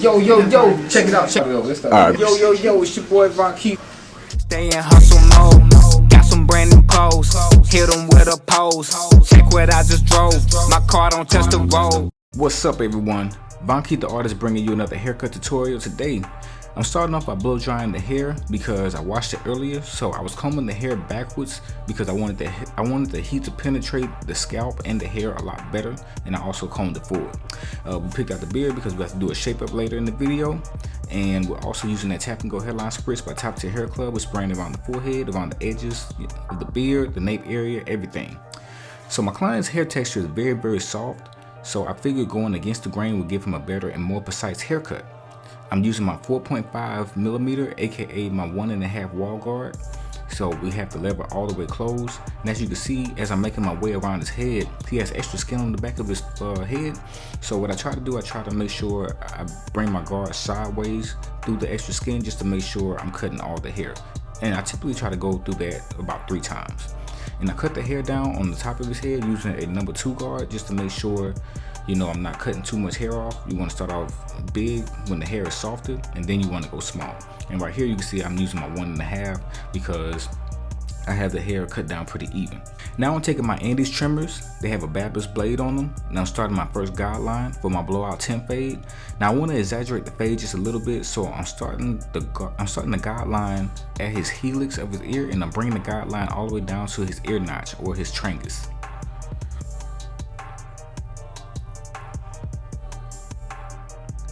Yo, check it out, check it out. Let's start. Right. Yo, it's your boy Von Keith. Stay in hustle mode, got some brand new clothes, hit them with a pose, check what I just drove, my car don't touch the road. What's up everyone, Von Keith the artist bringing you another haircut tutorial today. I'm starting off by blow drying the hair because I washed it earlier, so I was combing the hair backwards because I wanted the heat to penetrate the scalp and the hair a lot better, and I also combed it forward. We picked out the beard because we have to do a shape up later in the video, and we're also using that tap and go hairline spritz by Top Tier Hair Club. We're spraying around the forehead, around the edges of the beard, the nape area, everything. So my client's hair texture is very soft, so I figured going against the grain would give him a better and more precise haircut. I'm using my 4.5 millimeter, aka my 1.5 wall guard. So we have the lever all the way closed. And as you can see, as I'm making my way around his head, he has extra skin on the back of his head. So what I try to do, I try to make sure I bring my guard sideways through the extra skin just to make sure I'm cutting all the hair. And I typically try to go through that about 3 times. And I cut the hair down on the top of his head using a number 2 guard just to make sure, you know, I'm not cutting too much hair off. You want to start off big when the hair is softer, and then you want to go small. And right here you can see I'm using my 1.5 because I have the hair cut down pretty even. Now I'm taking my Andes trimmers. They have a barber's blade on them, and I'm starting my first guideline for my blowout 10 fade. Now I want to exaggerate the fade just a little bit, so I'm starting the guideline at his helix of his ear, and I'm bringing the guideline all the way down to his ear notch or his tragus.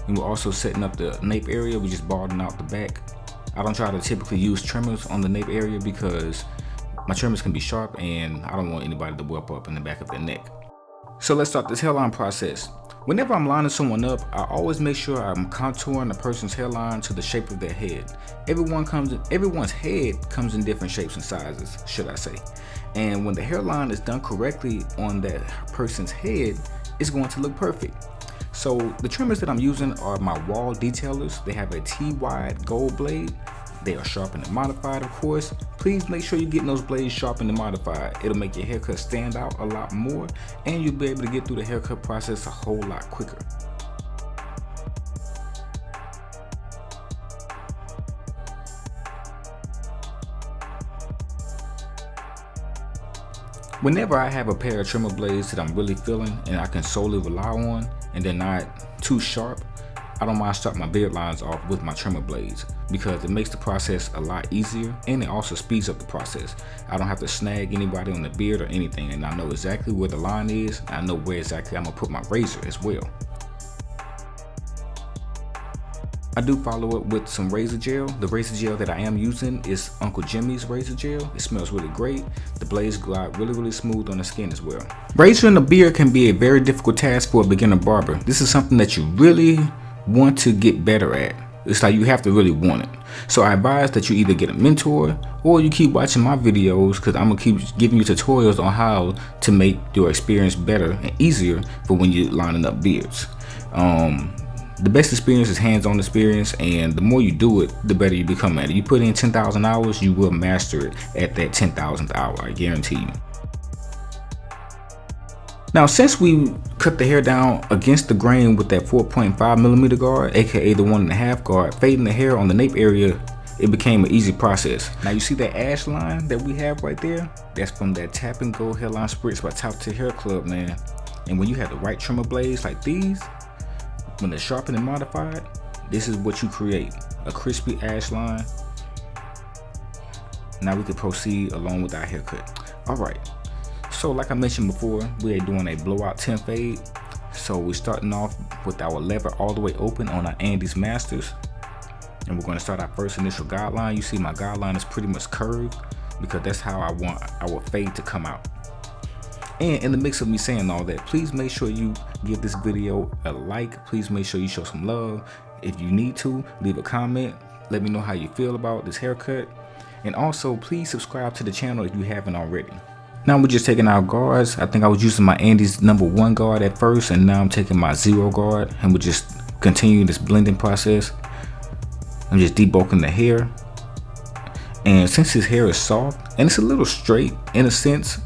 And we're also setting up the nape area. We just balding out the back. I don't try to typically use trimmers on the nape area because my trimmers can be sharp and I don't want anybody to whip up in the back of their neck. So let's start this hairline process. Whenever I'm lining someone up, I always make sure I'm contouring a person's hairline to the shape of their head. Everyone's head comes in different shapes and sizes, should I say. And when the hairline is done correctly on that person's head, it's going to look perfect. So the trimmers that I'm using are my wall detailers. They have a T-wide gold blade. They are sharpened and modified, of course. Please make sure you're getting those blades sharpened and modified. It'll make your haircut stand out a lot more, and you'll be able to get through the haircut process a whole lot quicker. Whenever I have a pair of trimmer blades that I'm really feeling and I can solely rely on, and they're not too sharp, I don't mind starting my beard lines off with my trimmer blades because it makes the process a lot easier, and it also speeds up the process. I don't have to snag anybody on the beard or anything, and I know exactly where the line is. I know where exactly I'm gonna put my razor as well. I do follow up with some razor gel. The razor gel that I am using is Uncle Jimmy's razor gel. It smells really great. The blades glide really smooth on the skin as well. Razoring a beard can be a very difficult task for a beginner barber. This is something that you really want to get better at. It's like you have to really want it. So I advise that you either get a mentor or you keep watching my videos, because I'm gonna keep giving you tutorials on how to make your experience better and easier for when you're lining up beards. The best experience is hands-on experience, and the more you do it, the better you become at it. You put in 10,000 hours, you will master it at that 10,000th hour, I guarantee you. Now, since we cut the hair down against the grain with that 4.5 millimeter guard, aka the 1.5 guard, fading the hair on the nape area, it became an easy process. Now you see that ash line that we have right there? That's from that Tap and Go Hairline Spritz by Top Tier Hair Club, man. And when you have the right trimmer blades like these, when they're sharpened and modified, this is what you create, a crispy ash line. Now we can proceed along with our haircut. All right, so like I mentioned before, we are doing a blowout 10 fade. So we're starting off with our lever all the way open on our Andes Masters. And we're gonna start our first initial guideline. You see my guideline is pretty much curved because that's how I want our fade to come out. And in the mix of me saying all that, please make sure you give this video a like. Please make sure you show some love. If you need to, leave a comment. Let me know how you feel about this haircut. And also, please subscribe to the channel if you haven't already. Now we're just taking our guards. I think I was using my Andes #1 guard at first, and now I'm taking my 0 guard, and we're just continuing this blending process. I'm just debulking the hair. And since his hair is soft, and it's a little straight in a sense,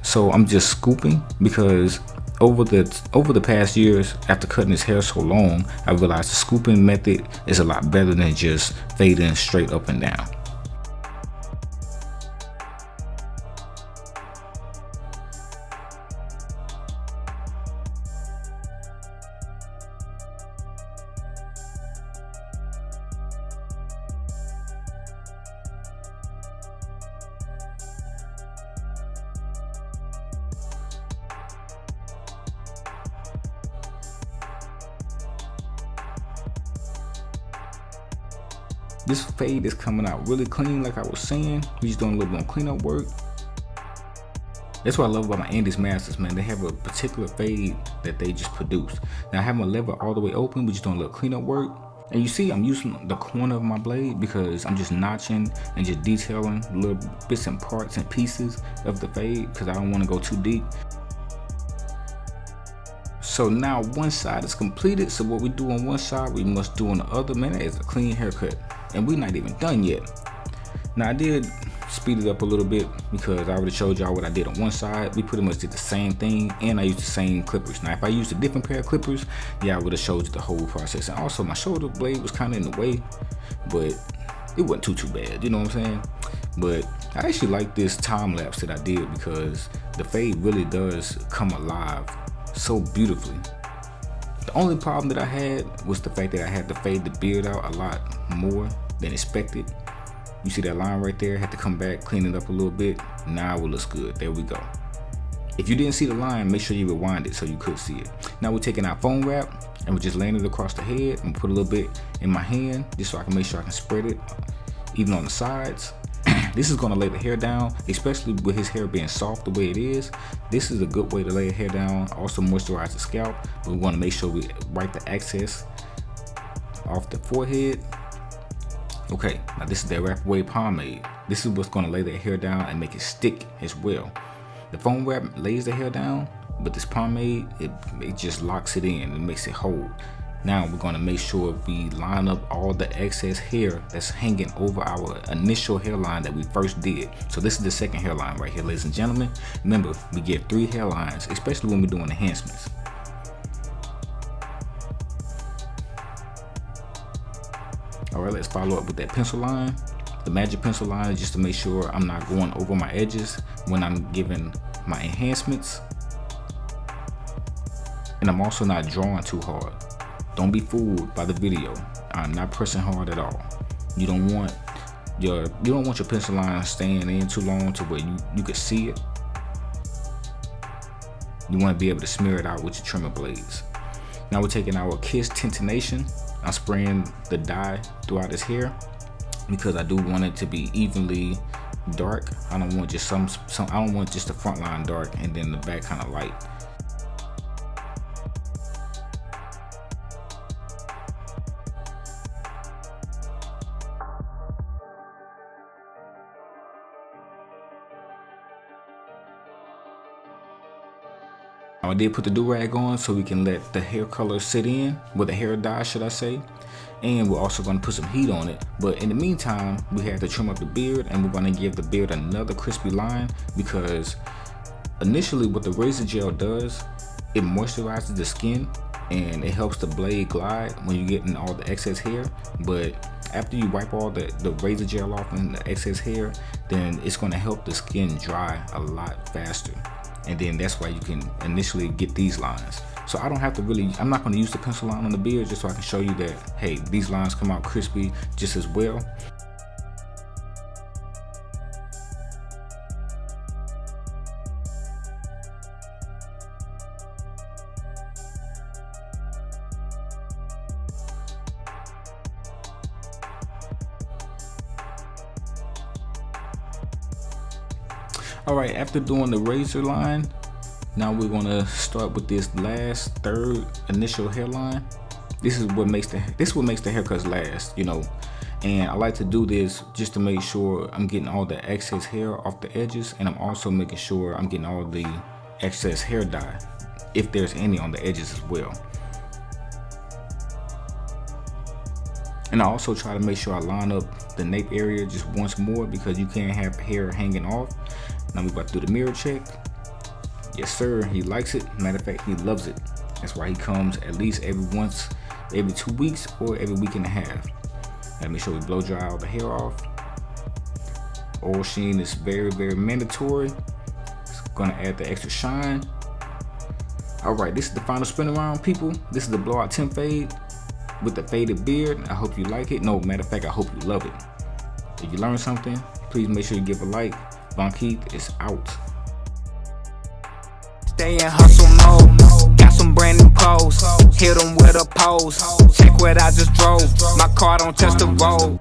so I'm just scooping because over the past years, after cutting his hair so long, I realized the scooping method is a lot better than just fading straight up and down. This fade is coming out really clean, like I was saying. We just doing a little bit of cleanup work. That's what I love about my Andes Masters, man. They have a particular fade that they just produce. Now I have my lever all the way open. We just doing a little cleanup work. And you see I'm using the corner of my blade because I'm just notching and just detailing little bits and parts and pieces of the fade because I don't want to go too deep. So now one side is completed. So what we do on one side, we must do on the other. Man, that is a clean haircut. And we're not even done yet. Now I did speed it up a little bit because I already showed y'all what I did on one side. We pretty much did the same thing, and I used the same clippers. Now if I used a different pair of clippers, yeah, I would have showed you the whole process. And also my shoulder blade was kind of in the way, but it wasn't too bad, you know what I'm saying? But I actually like this time lapse that I did because the fade really does come alive so beautifully. The only problem that I had was the fact that I had to fade the beard out a lot more than expected. You see that line right there? Had to come back, clean it up a little bit. Now it looks good. There we go. If you didn't see the line, make sure you rewind it so you could see it. Now we're taking our foam wrap and we're just laying it across the head and put a little bit in my hand just so I can make sure I can spread it even on the sides. This is gonna lay the hair down, especially with his hair being soft the way it is. This is a good way to lay the hair down, also moisturize the scalp. We wanna make sure we wipe the excess off the forehead. Okay, now this is the WAVE pomade. This is what's gonna lay the hair down and make it stick as well. The foam wrap lays the hair down, but this pomade, it just locks it in and makes it hold. Now we're gonna make sure we line up all the excess hair that's hanging over our initial hairline that we first did. So this is the second hairline right here, ladies and gentlemen. Remember, we get 3 hairlines, especially when we're doing enhancements. All right, let's follow up with that pencil line. The magic pencil line is just to make sure I'm not going over my edges when I'm giving my enhancements. And I'm also not drawing too hard. Don't be fooled by the video. I'm not pressing hard at all. You don't want your pencil line staying in too long to where you can see it. You want to be able to smear it out with your trimmer blades. Now we're taking our Kiss Tintination. I'm spraying the dye throughout his hair because I do want it to be evenly dark. I don't want just I don't want just the front line dark and then the back kind of light. I did put the durag on so we can let the hair color sit in, with the hair dye should I say, and we're also going to put some heat on it. But in the meantime, we have to trim up the beard, and we're going to give the beard another crispy line because initially what the razor gel does, it moisturizes the skin and it helps the blade glide when you're getting all the excess hair. But after you wipe all the razor gel off and the excess hair, then it's going to help the skin dry a lot faster. And then that's why you can initially get these lines. So I don't have to really, I'm not going to use the pencil line on the beard just so I can show you that, hey, these lines come out crispy just as well. All right, after doing the razor line, now we're gonna start with this last third initial hairline. This is what makes the haircuts last, you know. And I like to do this just to make sure I'm getting all the excess hair off the edges, and I'm also making sure I'm getting all the excess hair dye, if there's any on the edges as well. And I also try to make sure I line up the nape area just once more because you can't have hair hanging off. Now we're about to do the mirror check. Yes sir, he likes it. Matter of fact, he loves it. That's why he comes at least every 2 weeks or every week and a half. Let me show you blow dry all the hair off. Oil sheen is very mandatory. It's gonna add the extra shine. Alright, this is the final spin around, people. This is the blowout temp fade with the faded beard. I hope you like it. No, matter of fact, I hope you love it. If you learned something, please make sure you give a like. Von Keith is out. Stay in hustle mode, got some brand new clothes. Hit them with a pose, check what I just drove. My car don't touch the road.